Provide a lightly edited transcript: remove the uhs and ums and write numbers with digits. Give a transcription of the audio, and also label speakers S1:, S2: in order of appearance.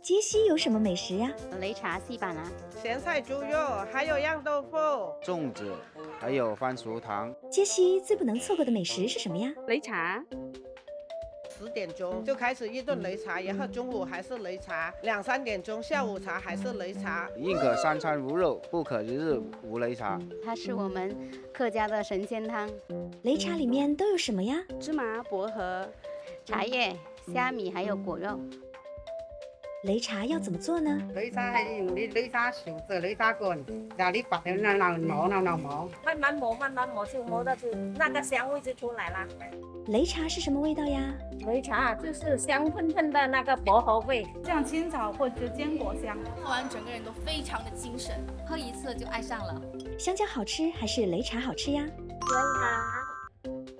S1: 杰西有什么美食呀？
S2: 擂茶西板啊，
S3: 咸菜猪肉，还有酿豆腐、
S4: 粽子，还有番薯糖。
S1: 杰西最不能错过的美食是什么呀？
S2: 擂茶。
S3: 10点钟就开始一顿擂茶，然后中午还是擂茶，2、3点钟下午茶还是擂茶。
S4: 宁可三餐无肉，不可一日无擂茶。
S2: 它是我们客家的神仙汤。
S1: 擂茶里面都有什么呀？
S2: 芝麻、薄荷、茶叶、虾米还有果肉。
S1: 擂茶要怎么做呢？
S5: 擂茶係用啲擂茶樹做擂茶乾，然後你拔咗鬧毛，
S6: 慢慢磨就磨到就那个香味就出来了。
S1: 擂茶是什么味道呀？
S6: 擂茶就是香喷喷的那个薄荷味，
S7: 像青草或者坚果香，
S8: 喝完整个人都非常的精神，喝一次就爱上了。
S1: 香蕉好吃还是擂茶好吃呀？
S6: 擂茶。